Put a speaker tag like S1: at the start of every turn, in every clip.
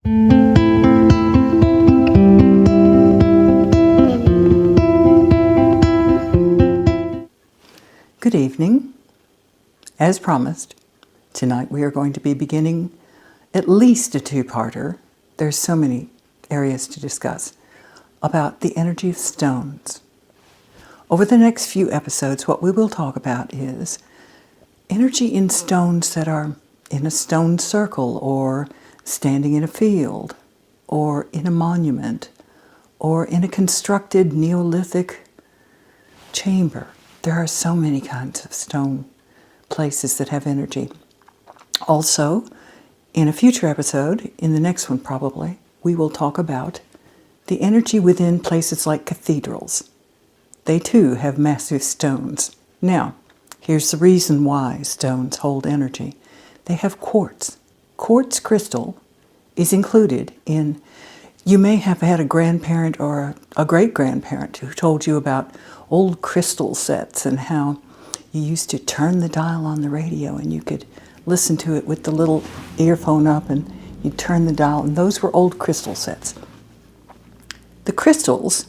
S1: Good evening. As promised, tonight we are going to be beginning at least a two-parter. There's so many areas to discuss about the energy of stones. Over the next few episodes, what we will talk about is energy in stones that are in a stone circle, or standing in a field, or in a monument, or in a constructed Neolithic chamber. There are so many kinds of stone places that have energy. Also, in a future episode, in the next one probably, we will talk about the energy within places like cathedrals. They too have massive stones. Now, here's the reason why stones hold energy. They have quartz. Quartz crystal is included in, you may have had a grandparent or a great-grandparent who told you about old crystal sets and how you used to turn the dial on the radio and you could listen to it with the little earphone up and you'd turn the dial, and those were old crystal sets. The crystals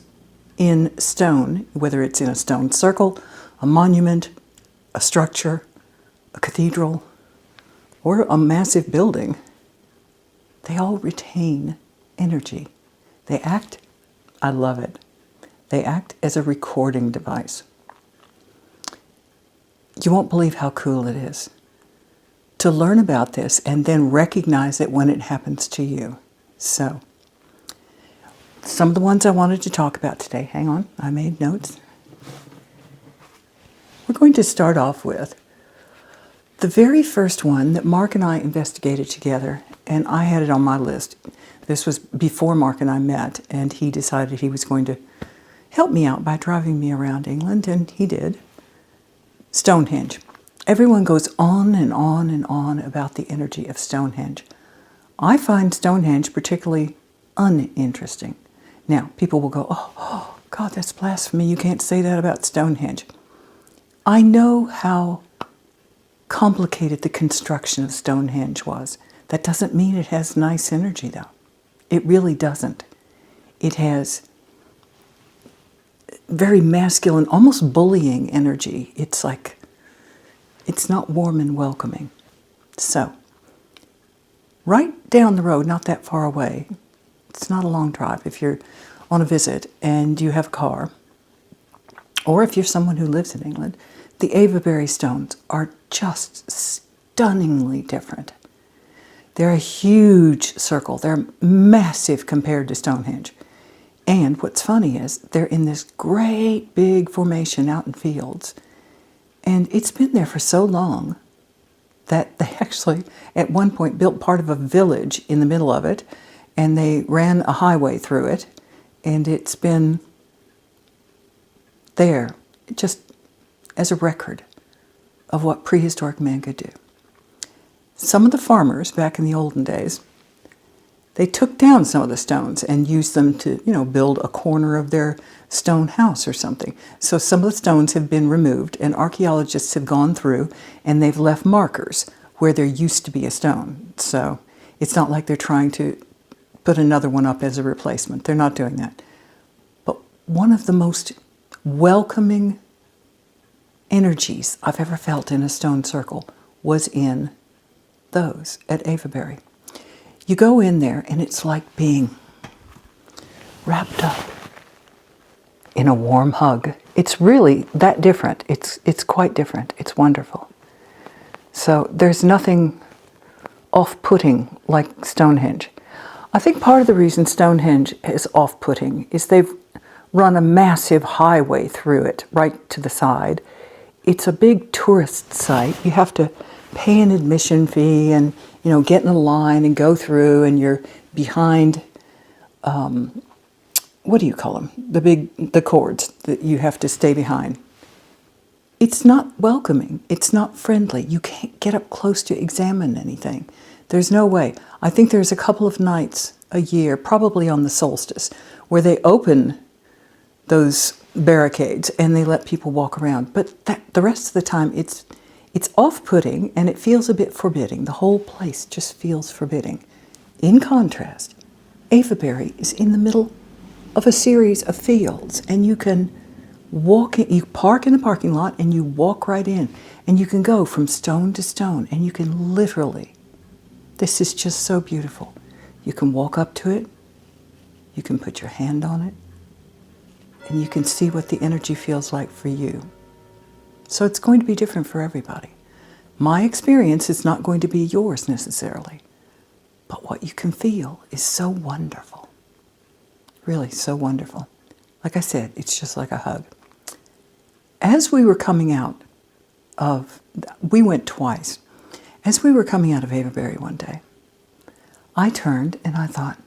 S1: in stone, whether it's in a stone circle, a monument, a structure, a cathedral, or a massive building, they all retain energy. They act, I love it, they act as a recording device. You won't believe how cool it is to learn about this and then recognize it when it happens to you. So, some of the ones I wanted to talk about today. Hang on, I made notes. We're going to start off with the very first one that Mark and I investigated together, and I had it on my list. This was before Mark and I met, and he decided he was going to help me out by driving me around England, and he did. Stonehenge. Everyone goes on and on and on about the energy of Stonehenge. I find Stonehenge particularly uninteresting. Now, people will go, oh, God, that's blasphemy. You can't say that about Stonehenge. I know how complicated the construction of Stonehenge was. That doesn't mean it has nice energy, though. It really doesn't. It has very masculine, almost bullying energy. It's like, it's not warm and welcoming. So, right down the road, not that far away, it's not a long drive if you're on a visit and you have a car, or if you're someone who lives in England, the Avebury stones are just stunningly different. They're a huge circle. They're massive compared to Stonehenge. And what's funny is they're in this great big formation out in fields. And it's been there for so long that they actually, at one point, built part of a village in the middle of it, and they ran a highway through it, and it's been there just as a record of what prehistoric man could do. Some of the farmers back in the olden days, they took down some of the stones and used them to, build a corner of their stone house or something. So some of the stones have been removed, and archaeologists have gone through and they've left markers where there used to be a stone. So it's not like they're trying to put another one up as a replacement. They're not doing that. But one of the most welcoming energies I've ever felt in a stone circle was in those at Avebury. You go in there and it's like being wrapped up in a warm hug. It's really that different. It's quite different. It's wonderful. So there's nothing off-putting like Stonehenge. I think part of the reason Stonehenge is off-putting is they've run a massive highway through it, right to the side. It's a big tourist site. You have to pay an admission fee and, get in a line and go through, and you're behind, what do you call them? The cords that you have to stay behind. It's not welcoming. It's not friendly. You can't get up close to examine anything. There's no way. I think there's a couple of nights a year, probably on the solstice, where they open those barricades and they let people walk around. But the rest of the time, it's off-putting and it feels a bit forbidding. The whole place just feels forbidding. In contrast, Avebury is in the middle of a series of fields, and you can you park in the parking lot and you walk right in, and you can go from stone to stone, and you can literally, this is just so beautiful. You can walk up to it, you can put your hand on it, and you can see what the energy feels like for you. So it's going to be different for everybody. My experience is not going to be yours necessarily, but what you can feel is so wonderful. Really so wonderful. Like I said, it's just like a hug. As we were coming out we went twice. As we were coming out of Avebury one day, I turned and I thought,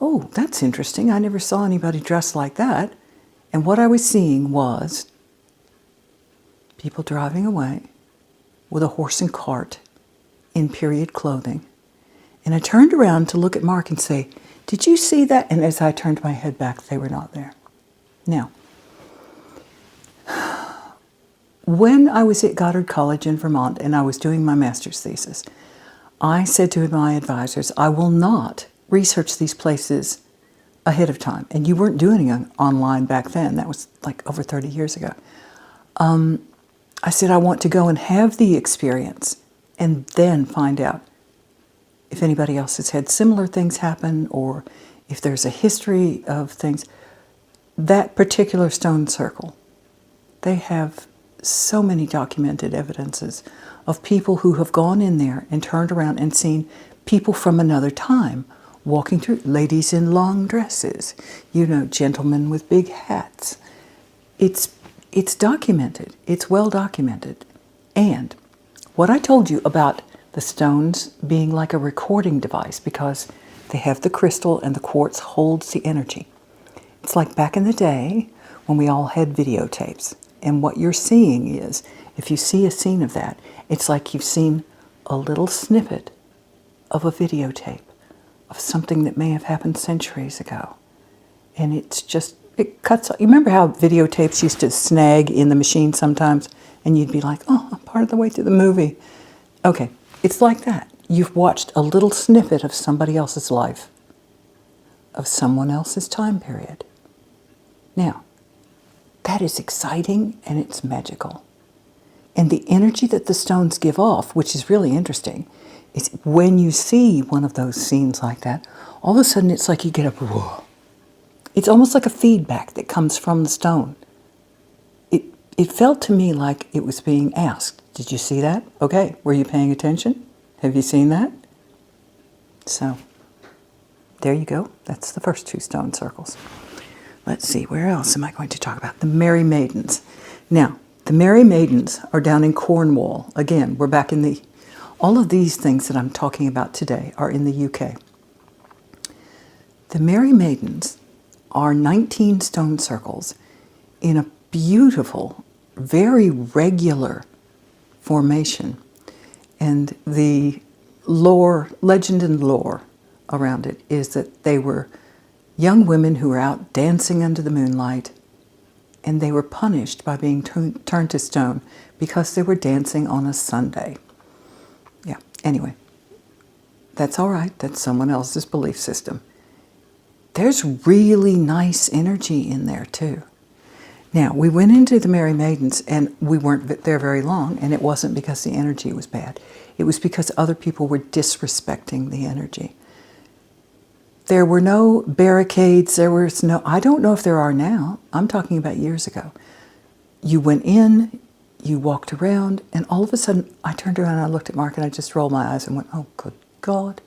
S1: oh, that's interesting. I never saw anybody dressed like that. And what I was seeing was people driving away with a horse and cart in period clothing. And I turned around to look at Mark and say, did you see that? And as I turned my head back, they were not there. Now, when I was at Goddard College in Vermont and I was doing my master's thesis, I said to my advisors, I will not research these places ahead of time. And you weren't doing it online back then. That was like over 30 years ago. I said, I want to go and have the experience and then find out if anybody else has had similar things happen or if there's a history of things. That particular stone circle, they have so many documented evidences of people who have gone in there and turned around and seen people from another time walking through, ladies in long dresses, gentlemen with big hats. It's documented. It's well documented. And what I told you about the stones being like a recording device because they have the crystal and the quartz holds the energy. It's like back in the day when we all had videotapes. And what you're seeing is, if you see a scene of that, it's like you've seen a little snippet of a videotape of something that may have happened centuries ago. And it cuts. You remember how videotapes used to snag in the machine sometimes? And you'd be like, oh, I'm part of the way through the movie. Okay, it's like that. You've watched a little snippet of somebody else's life, of someone else's time period. Now, that is exciting and it's magical. And the energy that the stones give off, which is really interesting, is when you see one of those scenes like that, all of a sudden it's like you get a whoa. It's almost like a feedback that comes from the stone. It felt to me like it was being asked, did you see that? Okay, were you paying attention? Have you seen that? So, there you go. That's the first two stone circles. Let's see, where else am I going to talk about? The Merry Maidens. Now, the Merry Maidens are down in Cornwall. Again, we're back in all of these things that I'm talking about today are in the UK. The Merry Maidens are 19 stone circles in a beautiful, very regular formation. And the legend and lore around it is that they were young women who were out dancing under the moonlight, and they were punished by being turned to stone because they were dancing on a Sunday. Yeah, anyway, that's all right. That's someone else's belief system. There's really nice energy in there, too. Now, we went into the Merry Maidens, and we weren't there very long, and it wasn't because the energy was bad. It was because other people were disrespecting the energy. There were no barricades. I don't know if there are now. I'm talking about years ago. You went in, you walked around, and all of a sudden, I turned around and I looked at Mark, and I just rolled my eyes and went, oh, good God.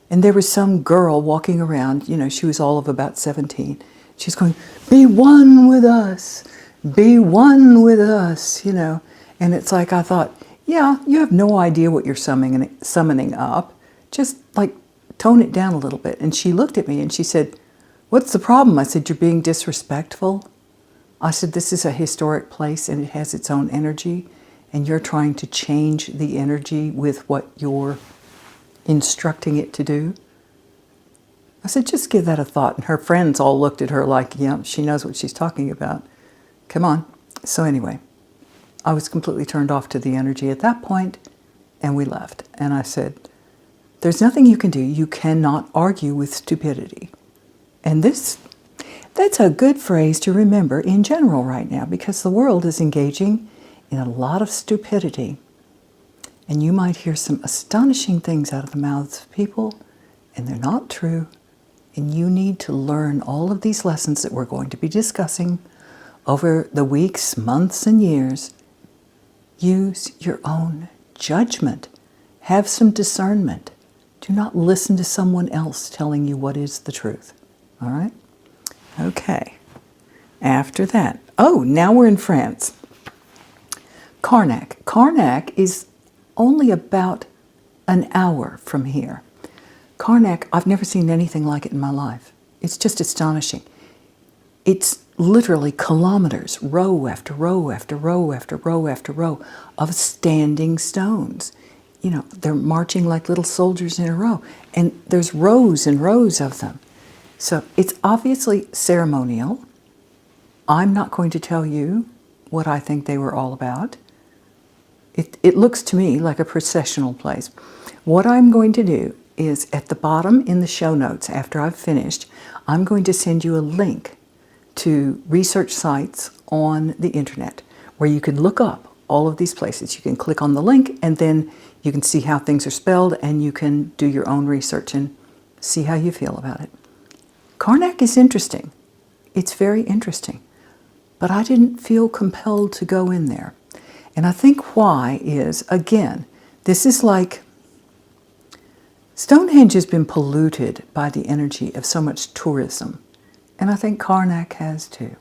S1: And there was some girl walking around, she was all of about 17. She's going, be one with us, be one with us, And it's like, I thought, yeah, you have no idea what you're summoning up. Just like tone it down a little bit. And she looked at me and she said, what's the problem? I said, you're being disrespectful. I said, this is a historic place and it has its own energy. And you're trying to change the energy with what you're instructing it to do. I said, just give that a thought. And her friends all looked at her like, yeah, she knows what she's talking about. Come on. So anyway, I was completely turned off to the energy at that point, and we left. And I said, There's nothing you can do. You cannot argue with stupidity. And that's a good phrase to remember in general right now, because the world is engaging in a lot of stupidity. And you might hear some astonishing things out of the mouths of people, and they're not true. And you need to learn all of these lessons that we're going to be discussing over the weeks, months, and years. Use your own judgment. Have some discernment. Do not listen to someone else telling you what is the truth. All right? Okay. After that. Oh, now we're in France. Carnac. Carnac is only about an hour from here. Carnac, I've never seen anything like it in my life. It's just astonishing. It's literally kilometers, row after row after row after row after row of standing stones. You know, they're marching like little soldiers in a row, and there's rows and rows of them. So it's obviously ceremonial. I'm not going to tell you what I think they were all about. It looks to me like a processional place. What I'm going to do is at the bottom in the show notes, after I've finished, I'm going to send you a link to research sites on the internet where you can look up all of these places. You can click on the link, and then you can see how things are spelled, and you can do your own research and see how you feel about it. Carnac is interesting. It's very interesting. But I didn't feel compelled to go in there. And I think why is, again, this is like Stonehenge has been polluted by the energy of so much tourism. And I think Carnac has too.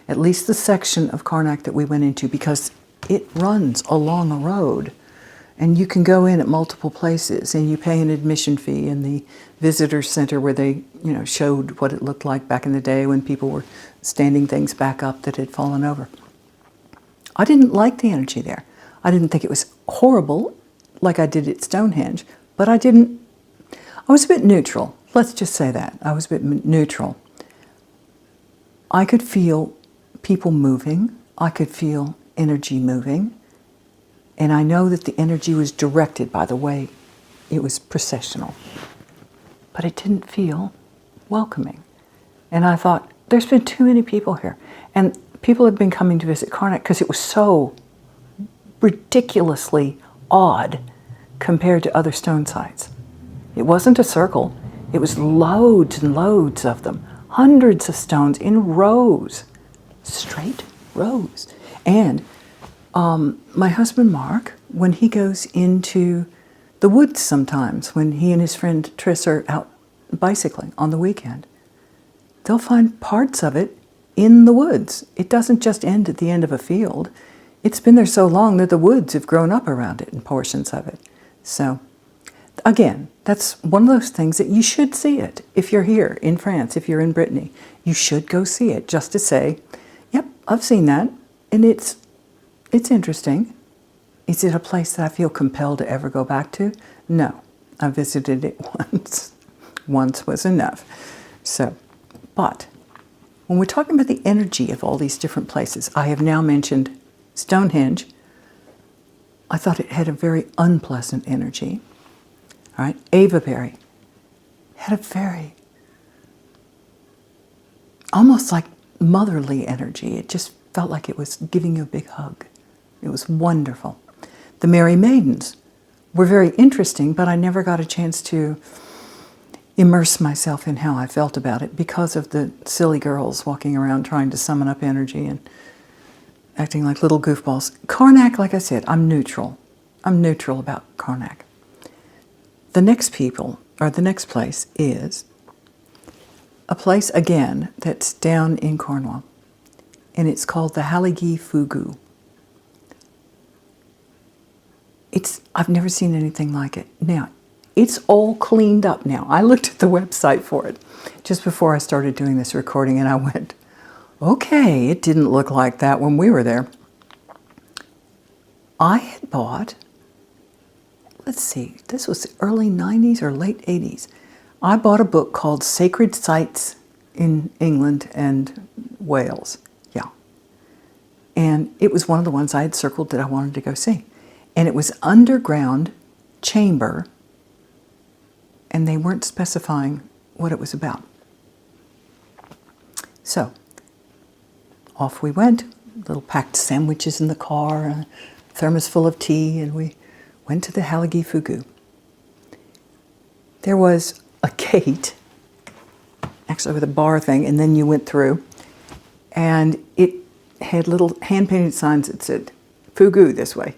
S1: At least the section of Carnac that we went into, because it runs along a road. And you can go in at multiple places, and you pay an admission fee in the visitor center where they, showed what it looked like back in the day when people were standing things back up that had fallen over. I didn't like the energy there. I didn't think it was horrible like I did at Stonehenge, but I was a bit neutral. Let's just say that. I was a bit neutral. I could feel people moving. I could feel energy moving. And I know that the energy was directed by the way it was processional. But it didn't feel welcoming. And I thought, there's been too many people here. And people have been coming to visit Carnac because it was so ridiculously odd compared to other stone sites. It wasn't a circle. It was loads and loads of them. Hundreds of stones in rows. Straight rows. And my husband Mark, when he goes into the woods sometimes, when he and his friend Triss are out bicycling on the weekend, they'll find parts of it in the woods. It doesn't just end at the end of a field. It's been there so long that the woods have grown up around it and portions of it. So, again, that's one of those things that you should see it. If you're here in France, if you're in Brittany, you should go see it just to say, yep, I've seen that, and it's interesting. Is it a place that I feel compelled to ever go back to? No. I visited it once. Once was enough. So, but when we're talking about the energy of all these different places, I have now mentioned Stonehenge. I thought it had a very unpleasant energy. All right, Avebury had a very, almost like motherly energy. It just felt like it was giving you a big hug. It was wonderful. The Merry Maidens were very interesting, but I never got a chance to immerse myself in how I felt about it because of the silly girls walking around trying to summon up energy and acting like little goofballs. Carnac, like I said, I'm neutral. I'm neutral about Carnac. The next place is a place, again, that's down in Cornwall, and it's called the Halliggye Fogou. I've never seen anything like it. Now, it's all cleaned up now. I looked at the website for it just before I started doing this recording, and I went, okay, it didn't look like that when we were there. I had bought, let's see, this was the early 90s or late 80s. I bought a book called Sacred Sites in England and Wales. Yeah. And it was one of the ones I had circled that I wanted to go see. And it was underground chamber and they weren't specifying what it was about. So, off we went, little packed sandwiches in the car, a thermos full of tea, and we went to the Halliggye Fogou. There was a gate, actually with a bar thing, and then you went through, and it had little hand-painted signs that said, Fogou this way.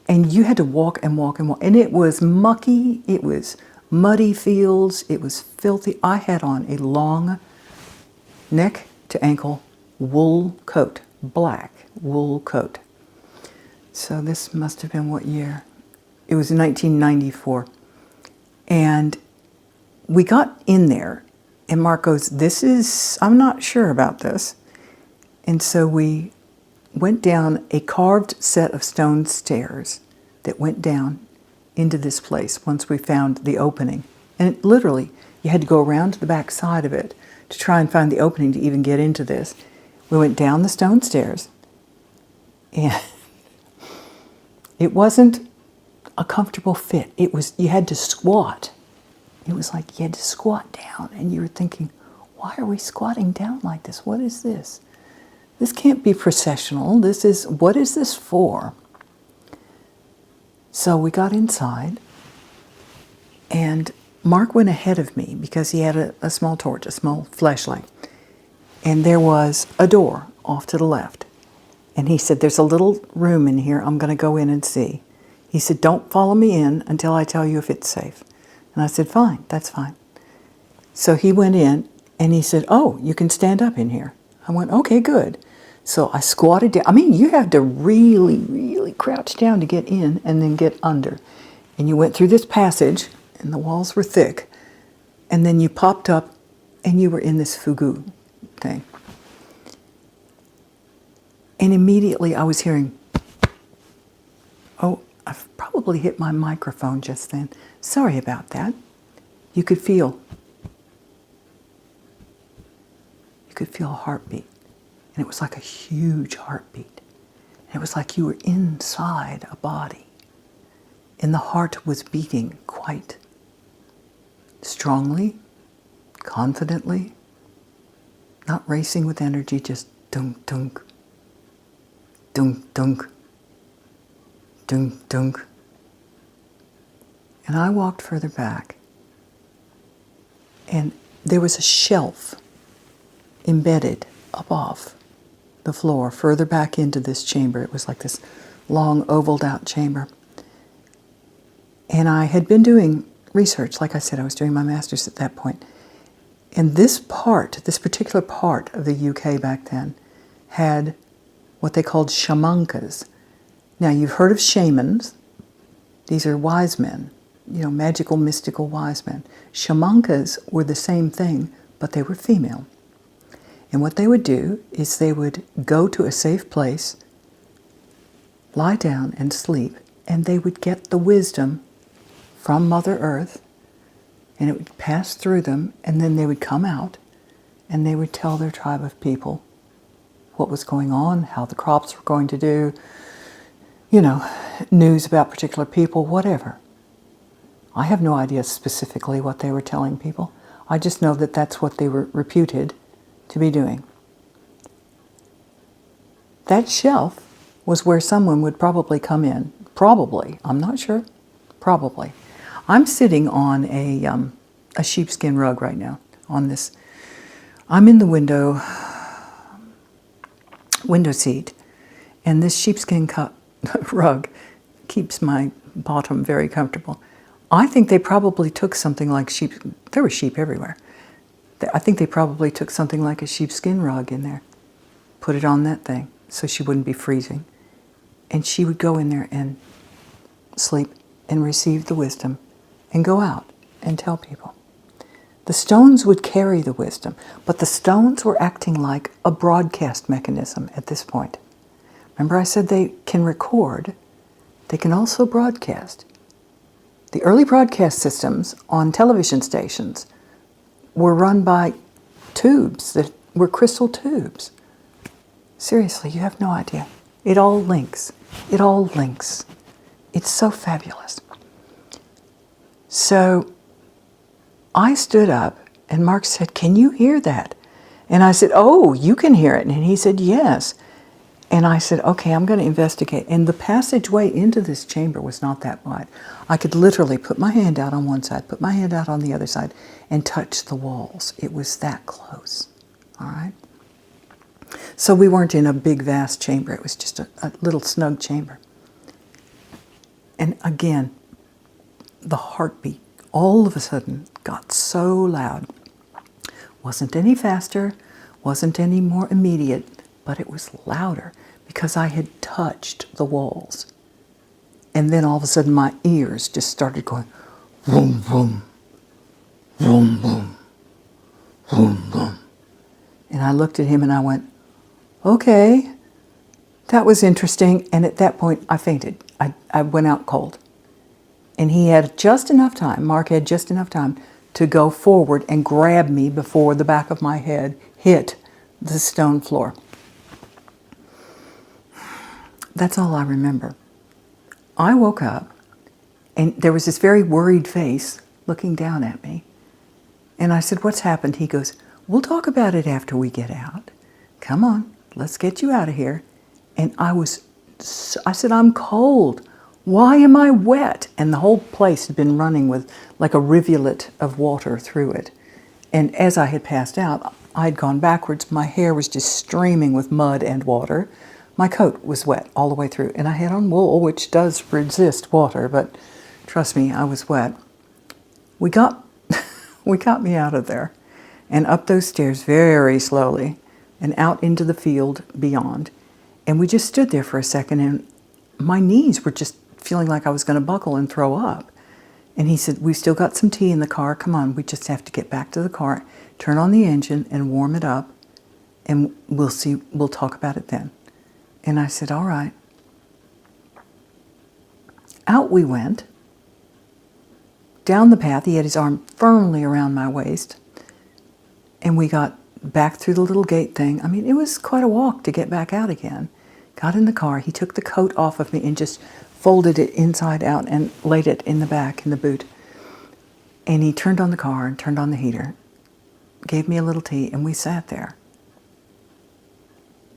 S1: And you had to walk and walk and walk. And it was mucky, it was muddy fields, it was filthy. I had on a long neck to ankle wool coat, black wool coat. So this must have been what year? It was 1994. And we got in there, and Mark goes, I'm not sure about this. And so we went down a carved set of stone stairs that went down into this place once we found the opening. And it, literally, you had to go around to the back side of it to try and find the opening to even get into this. We went down the stone stairs, and it wasn't a comfortable fit. It was, you had to squat. It was like you had to squat down, and you were thinking, why are we squatting down like this? What is this? This can't be processional. What is this for? So we got inside, and Mark went ahead of me because he had a small torch, a small flashlight. And there was a door off to the left. And he said, there's a little room in here. I'm going to go in and see. He said, don't follow me in until I tell you if it's safe. And I said, fine, that's fine. So he went in, and he said, oh, you can stand up in here. I went, okay, good. So I squatted down. I mean, you have to really, really crouch down to get in and then get under. And you went through this passage, and the walls were thick. And then you popped up, and you were in this fogou thing. And immediately I was hearing, oh, I've probably hit my microphone just then. Sorry about that. You could feel a heartbeat. And it was like a huge heartbeat. And it was like you were inside a body. And the heart was beating quite strongly, confidently, not racing with energy, just dunk, dunk, dunk, dunk, dunk, dunk. And I walked further back, and there was a shelf embedded above the floor, further back into this chamber. It was like this long, ovaled out chamber. And I had been doing research. Like I said, I was doing my master's at that point. And this particular part of the UK back then, had what they called shamankas. Now, you've heard of shamans. These are wise men, magical, mystical wise men. Shamankas were the same thing, but they were female. And what they would do is they would go to a safe place, lie down and sleep, and they would get the wisdom from Mother Earth, and it would pass through them, and then they would come out, and they would tell their tribe of people what was going on, how the crops were going to do, news about particular people, whatever. I have no idea specifically what they were telling people. I just know that that's what they were reputed to be doing. That shelf was where someone would probably come in. Probably. I'm not sure. Probably. I'm sitting on a sheepskin rug right now on this. I'm in the window seat, and this sheepskin rug keeps my bottom very comfortable. I think they probably took something like sheep. There were sheep everywhere. I think they probably took something like a sheepskin rug in there, put it on that thing so she wouldn't be freezing. And she would go in there and sleep and receive the wisdom and go out and tell people. The stones would carry the wisdom, but the stones were acting like a broadcast mechanism at this point. Remember I said they can record, they can also broadcast. The early broadcast systems on television stations were run by tubes that were crystal tubes. Seriously, you have no idea. It all links. It all links. It's so fabulous. So I stood up and Mark said, "Can you hear that?" And I said, "Oh, you can hear it." And he said, "Yes." And I said, "Okay, I'm going to investigate." And the passageway into this chamber was not that wide. I could literally put my hand out on one side, put my hand out on the other side, and touch the walls. It was that close. All right? So we weren't in a big, vast chamber. It was just a little snug chamber. And again, the heartbeat all of a sudden got so loud. Wasn't any faster, wasn't any more immediate, but it was louder because I had touched the walls. And then all of a sudden my ears just started going, vroom, vroom, vroom, vroom, vroom, vroom. And I looked at him and I went, "Okay, that was interesting." And at that point I fainted. I went out cold. And he had just enough time, Mark had just enough time to go forward and grab me before the back of my head hit the stone floor. That's all I remember. I woke up and there was this very worried face looking down at me. And I said, "What's happened?" He goes, "We'll talk about it after we get out. Come on, let's get you out of here." And I said, "I'm cold. Why am I wet?" And the whole place had been running with like a rivulet of water through it. And as I had passed out, I had gone backwards. My hair was just streaming with mud and water. My coat was wet all the way through. And I had on wool, which does resist water, but trust me, I was wet. We got me out of there and up those stairs very slowly and out into the field beyond. And we just stood there for a second, and my knees were just feeling like I was going to buckle and throw up. And he said, "We've still got some tea in the car. Come on, we just have to get back to the car, turn on the engine and warm it up, and we'll talk about it then." And I said, "All right." Out we went, down the path. He had his arm firmly around my waist, and we got back through the little gate thing. I mean, it was quite a walk to get back out again. Got in the car. He took the coat off of me and just folded it inside out and laid it in the back in the boot. And he turned on the car and turned on the heater, gave me a little tea, and we sat there.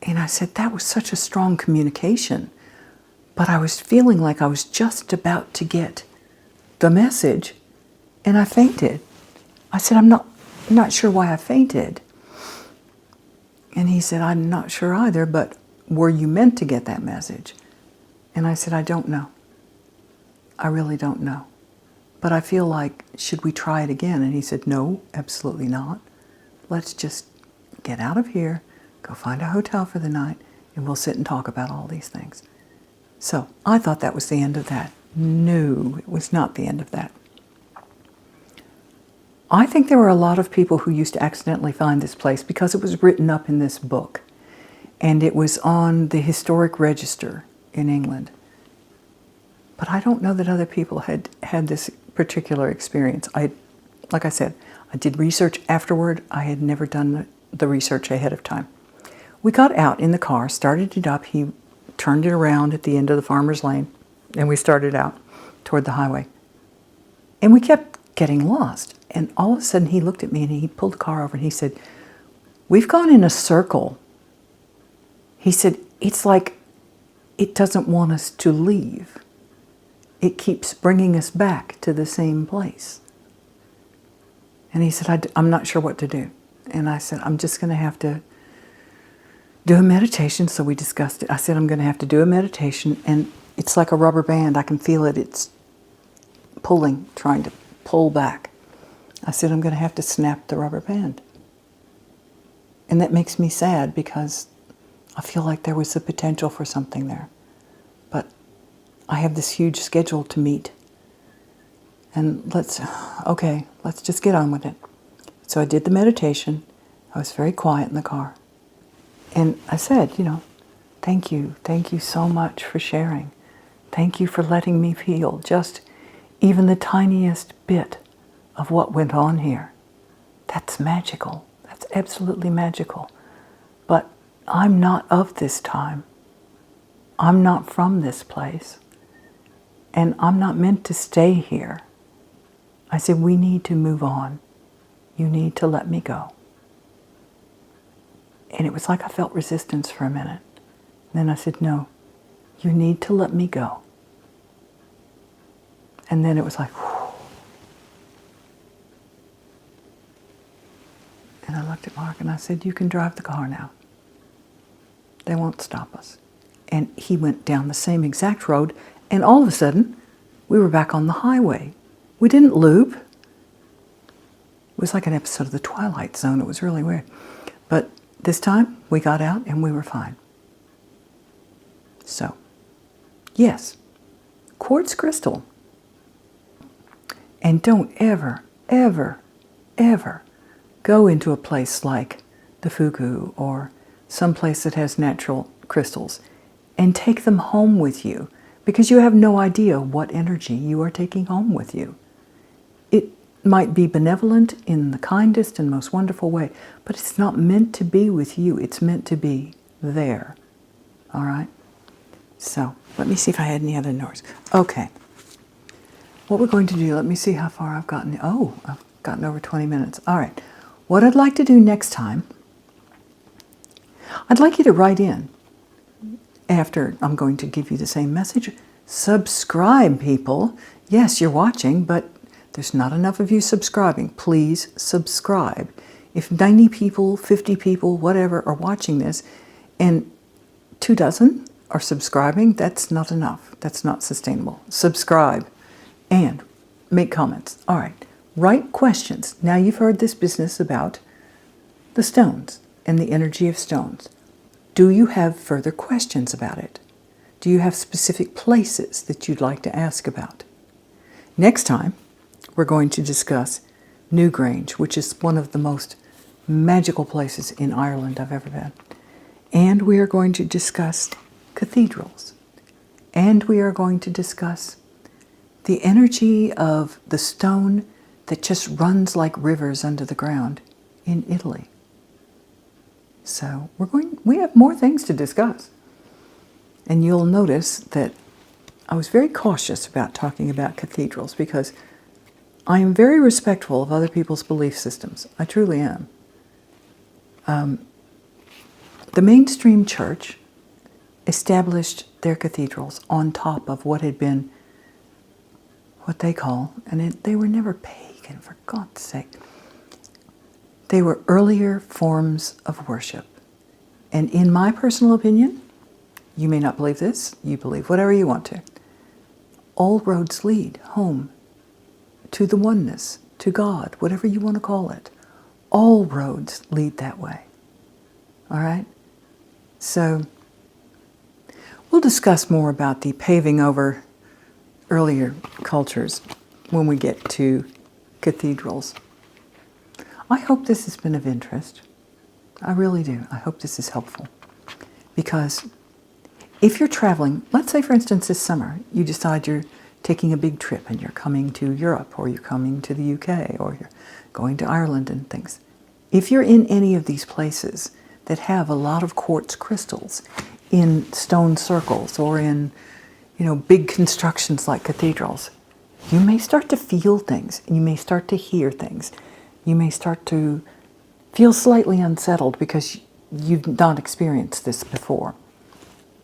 S1: And I said, that was such a strong communication. But I was feeling like I was just about to get the message, and I fainted. I said, I'm not sure why I fainted. And he said, "I'm not sure either, but were you meant to get that message?" And I said, "I don't know. I really don't know. But I feel like, should we try it again?" And he said, "No, absolutely not. Let's just get out of here, go find a hotel for the night, and we'll sit and talk about all these things." So I thought that was the end of that. No, it was not the end of that. I think there were a lot of people who used to accidentally find this place because it was written up in this book. And it was on the historic register in England. But I don't know that other people had had this particular experience. Like I said, I did research afterward. I had never done the research ahead of time. We got out in the car, started it up. He turned it around at the end of the farmer's lane, and we started out toward the highway. And we kept getting lost. And all of a sudden he looked at me and he pulled the car over and he said, "We've gone in a circle." He said, "It's like it doesn't want us to leave. It keeps bringing us back to the same place." And he said, "I'm not sure what to do." And I said, "I'm just going to have to do a meditation." So we discussed it. I said, "I'm going to have to do a meditation, and it's like a rubber band. I can feel it. It's pulling, trying to pull back." I said, "I'm going to have to snap the rubber band." And that makes me sad because I feel like there was the potential for something there. But I have this huge schedule to meet. And let's just get on with it. So I did the meditation. I was very quiet in the car. And I said, "Thank you. Thank you so much for sharing. Thank you for letting me feel just even the tiniest bit of what went on here. That's magical. That's absolutely magical. But I'm not of this time. I'm not from this place. And I'm not meant to stay here. I said, we need to move on. You need to let me go. And it was like I felt resistance for a minute. Then I said, no, you need to let me go. And then it was like, whew. And I looked at Mark and I said, you can drive the car now. They won't stop us. And he went down the same exact road, and all of a sudden, we were back on the highway. We didn't loop. It was like an episode of The Twilight Zone. It was really weird. But this time, we got out and we were fine. So, yes, quartz crystal. And don't ever, ever, ever go into a place like the Fogou or some place that has natural crystals and take them home with you, because you have no idea what energy you are taking home with you. It might be benevolent in the kindest and most wonderful way, but it's not meant to be with you. It's meant to be there. All right? So, let me see if I had any other notes. Okay. What we're going to do, let me see how far I've gotten. Oh, I've gotten over 20 minutes. All right. What I'd like to do next time, I'd like you to write in after I'm going to give you the same message. Subscribe, people. Yes, you're watching, but there's not enough of you subscribing. Please subscribe. If 90 people, 50 people, whatever, are watching this, and 24 are subscribing, that's not enough. That's not sustainable. Subscribe and make comments. All right. Write questions. Now you've heard this business about the stones and the energy of stones. Do you have further questions about it? Do you have specific places that you'd like to ask about? Next time, we're going to discuss Newgrange, which is one of the most magical places in Ireland I've ever been. And we are going to discuss cathedrals. And we are going to discuss the energy of the stone that just runs like rivers under the ground in Italy. So we have more things to discuss. And you'll notice that I was very cautious about talking about cathedrals because I am very respectful of other people's belief systems. I truly am. The mainstream church established their cathedrals on top of what had been what they call, and they were never pagan, for God's sake. They were earlier forms of worship. And in my personal opinion, you may not believe this, you believe whatever you want to. All roads lead home to the oneness, to God, whatever you want to call it. All roads lead that way. All right? So, we'll discuss more about the paving over earlier cultures when we get to cathedrals. I hope this has been of interest. I really do. I hope this is helpful. Because if you're traveling, let's say for instance this summer, you decide you're taking a big trip and you're coming to Europe or you're coming to the UK or you're going to Ireland and things. If you're in any of these places that have a lot of quartz crystals in stone circles or in, big constructions like cathedrals, you may start to feel things, and you may start to hear things. You may start to feel slightly unsettled because you've not experienced this before.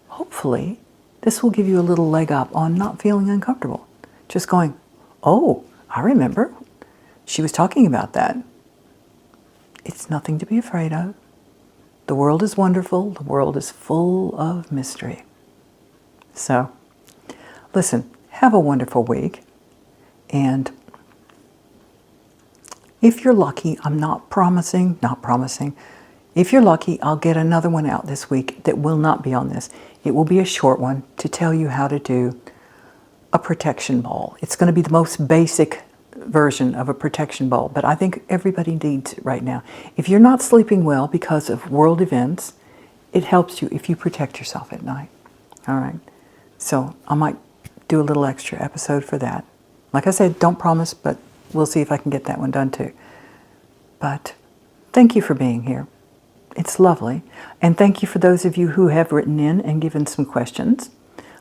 S1: Hopefully, this will give you a little leg up on not feeling uncomfortable. Just going, oh, I remember. She was talking about that. It's nothing to be afraid of. The world is wonderful. The world is full of mystery. So, listen, have a wonderful week. And if you're lucky, I'm not promising. If you're lucky, I'll get another one out this week that will not be on this. It will be a short one to tell you how to do a protection ball. It's going to be the most basic version of a protection ball, but I think everybody needs it right now. If you're not sleeping well because of world events, it helps you if you protect yourself at night. All right. So I might do a little extra episode for that. Like I said, don't promise, but we'll see if I can get that one done too. But thank you for being here. It's lovely. And thank you for those of you who have written in and given some questions.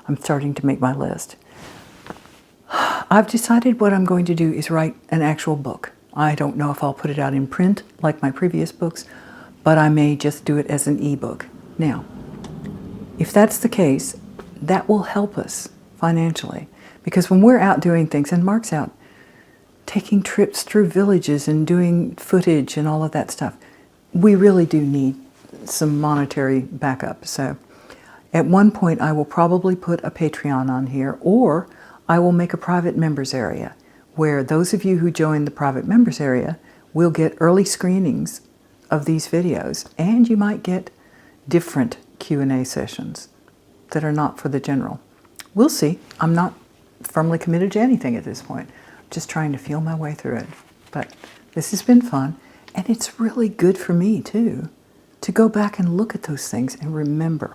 S1: I'm starting to make my list. I've decided what I'm going to do is write an actual book. I don't know if I'll put it out in print like my previous books, but I may just do it as an ebook. Now, if that's the case, that will help us financially. Because when we're out doing things, and Mark's out taking trips through villages and doing footage and all of that stuff, we really do need some monetary backup. So at one point I will probably put a Patreon on here, or I will make a private members area where those of you who join the private members area will get early screenings of these videos, and you might get different Q&A sessions that are not for the general. We'll see. I'm not firmly committed to anything at this point. Just trying to feel my way through it. But this has been fun, and it's really good for me too, to go back and look at those things and remember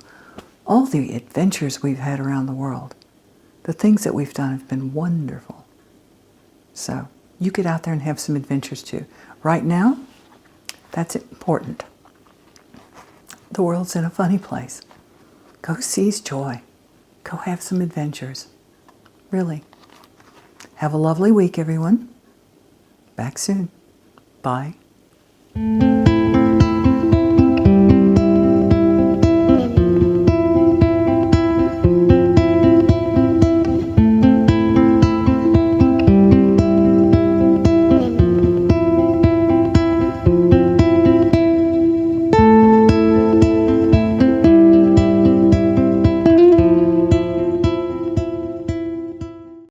S1: all the adventures we've had around the world. The things that we've done have been wonderful. So you get out there and have some adventures too. Right now, that's important. The world's in a funny place. Go seize joy. Go have some adventures. Really. Have a lovely week, everyone. Back soon. Bye.